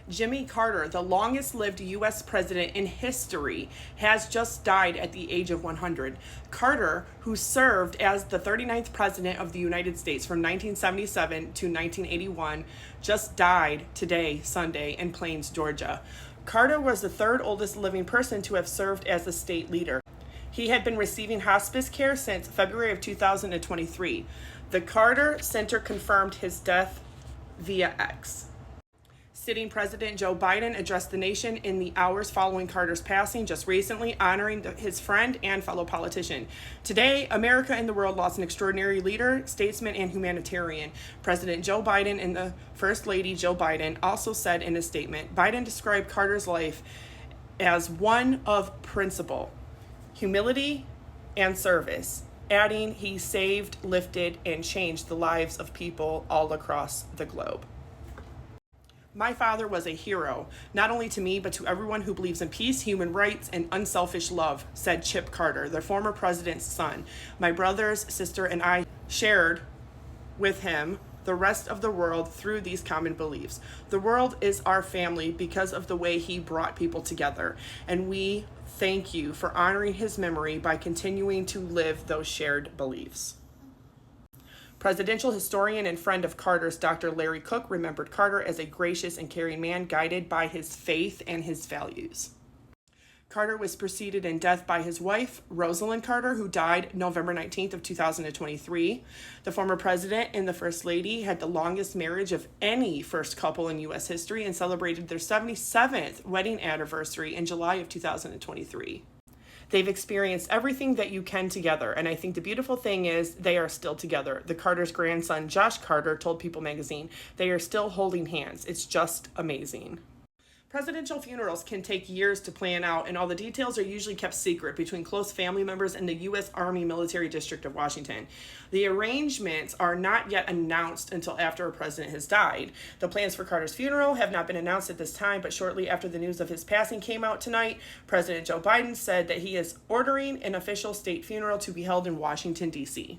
Jimmy Carter, the longest-lived U.S. president in history, has just died at the age of 100. Carter, who served as the 39th president of the United States from 1977 to 1981, just died today, Sunday, in Plains, Georgia. Carter was the third oldest living person to have served as a state leader. He had been receiving hospice care since February of 2023. The Carter Center confirmed his death via X. Sitting President Joe Biden addressed the nation in the hours following Carter's passing just recently, honoring his friend and fellow politician. Today, America and the world lost an extraordinary leader, statesman, and humanitarian. President Joe Biden and the First Lady Joe Biden also said in a statement, Biden described Carter's life as one of principle, humility, and service, adding he saved, lifted, and changed the lives of people all across the globe. My father was a hero, not only to me, but to everyone who believes in peace, human rights, and unselfish love, said Chip Carter, the former president's son. My brothers, sister, and I shared with him the rest of the world through these common beliefs. The world is our family because of the way he brought people together, and we thank you for honoring his memory by continuing to live those shared beliefs. Presidential historian and friend of Carter's, Dr. Larry Cook, remembered Carter as a gracious and caring man guided by his faith and his values. Carter was preceded in death by his wife, Rosalind Carter, who died November 19th of 2023. The former president and the First Lady had the longest marriage of any first couple in U.S. history and celebrated their 77th wedding anniversary in July of 2023. They've experienced everything that you can together, and I think the beautiful thing is they are still together. The Carter's grandson, Josh Carter, told People magazine, they are still holding hands. It's just amazing. Presidential funerals can take years to plan out, and all the details are usually kept secret between close family members and the U.S. Army Military District of Washington. The arrangements are not yet announced until after a president has died. The plans for Carter's funeral have not been announced at this time, but shortly after the news of his passing came out tonight, President Joe Biden said that he is ordering an official state funeral to be held in Washington, D.C.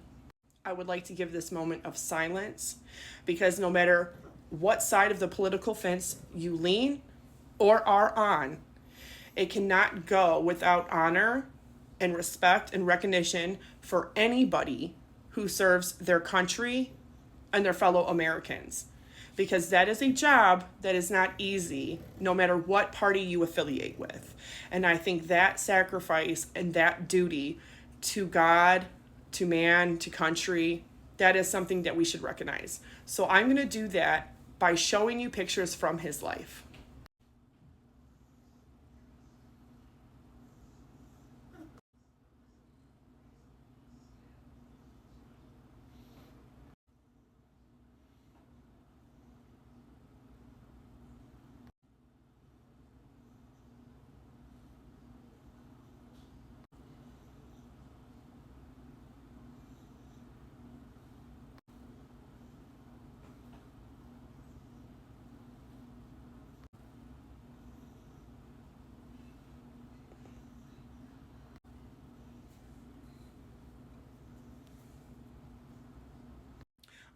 I would like to give this moment of silence because no matter what side of the political fence you lean or are on, it cannot go without honor and respect and recognition for anybody who serves their country and their fellow Americans, because that is a job that is not easy, no matter what party you affiliate with. And I think that sacrifice and that duty to God, to man, to country, that is something that we should recognize. So I'm going to do that by showing you pictures from his life.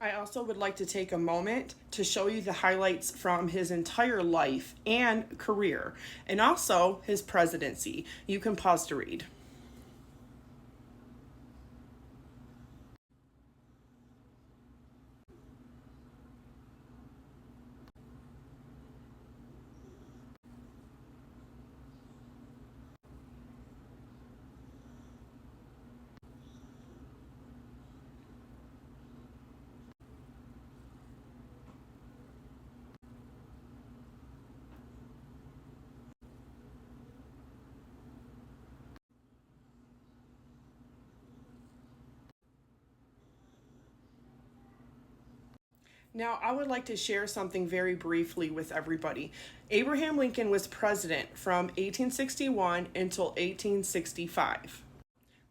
I also would like to take a moment to show you the highlights from his entire life and career, and also his presidency. You can pause to read. Now, I would like to share something very briefly with everybody. Abraham Lincoln was president from 1861 until 1865.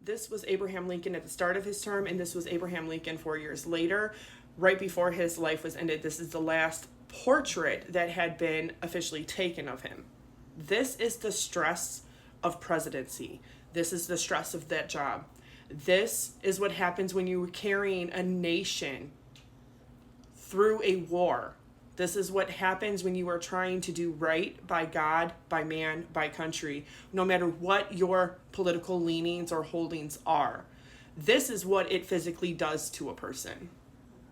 This was Abraham Lincoln at the start of his term, and this was Abraham Lincoln 4 years later, right before his life was ended. This is the last portrait that had been officially taken of him. This is the stress of presidency. This is the stress of that job. This is what happens when you're carrying a nation through a war. This is what happens when you are trying to do right by God, by man, by country, no matter what your political leanings or holdings are. This is what it physically does to a person.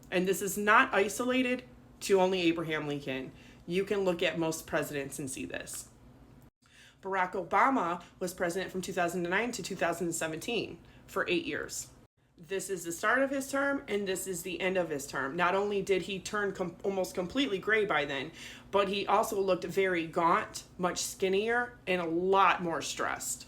And this is not isolated to only Abraham Lincoln. You can look at most presidents and see this. Barack Obama was president from 2009 to 2017 for 8 years. This is the start of his term, and this is the end of his term. Not only did he turn almost completely gray by then, but he also looked very gaunt, much skinnier, and a lot more stressed.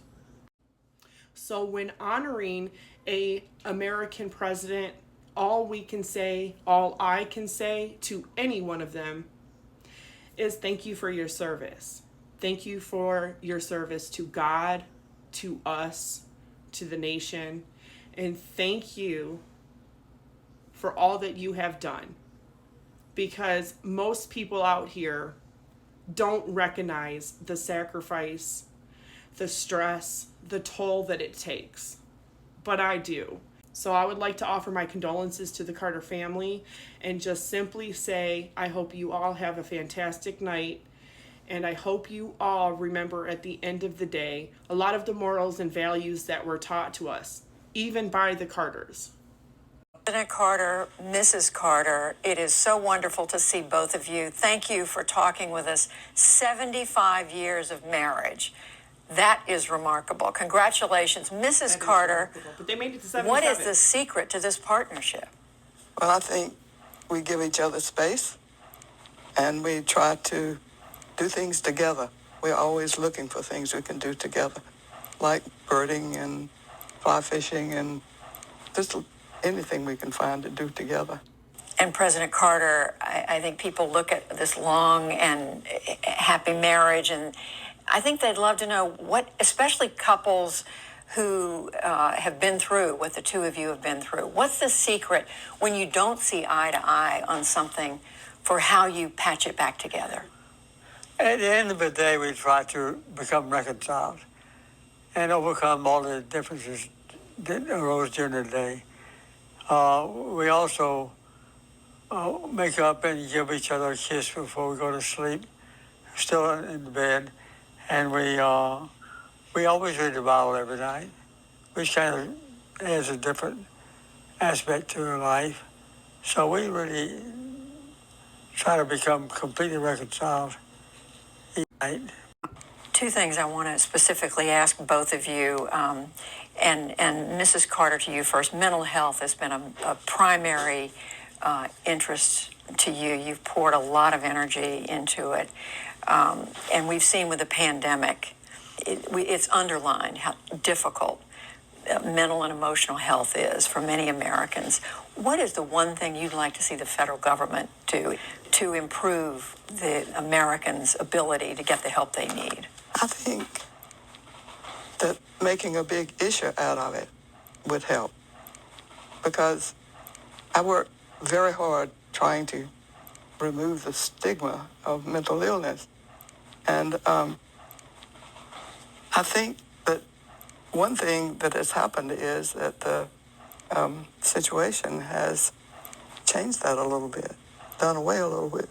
So when honoring a American president, all we can say, all I can say to any one of them is thank you for your service. Thank you for your service to God, to us, to the nation, and thank you for all that you have done. Because most people out here don't recognize the sacrifice, the stress, the toll that it takes. But I do. So I would like to offer my condolences to the Carter family and just simply say, I hope you all have a fantastic night. And I hope you all remember at the end of the day, a lot of the morals and values that were taught to us, even by the Carters. President Carter, Mrs. Carter, it is so wonderful to see both of you. Thank you for talking with us. 75 years of marriage. That is remarkable. Congratulations. Mrs. Carter, but they made it to 77. What is the secret to this partnership? Well, I think we give each other space and we try to do things together. We're always looking for things we can do together, like birding and fly fishing and just anything we can find to do together. And President Carter, I think people look at this long and happy marriage, and I think they'd love to know what, especially couples who have been through what the two of you have been through. What's the secret when you don't see eye to eye on something for how you patch it back together? At the end of the day, we try to become reconciled and overcome all the differences that arose during the day. We also make up and give each other a kiss before we go to sleep, still in the bed. And we always read the Bible every night, which kind of adds a different aspect to our life. So we really try to become completely reconciled each night. Two things I want to specifically ask both of you, and Mrs. Carter, to you first. Mental health has been a primary interest to you. You've poured a lot of energy into it. And we've seen with the pandemic, it's underlined how difficult mental and emotional health is for many Americans. What is the one thing you'd like to see the federal government do to improve the Americans' ability to get the help they need? I think that making a big issue out of it would help, because I work very hard trying to remove the stigma of mental illness. And I think that one thing that has happened is that the situation has changed that a little bit, done away a little bit.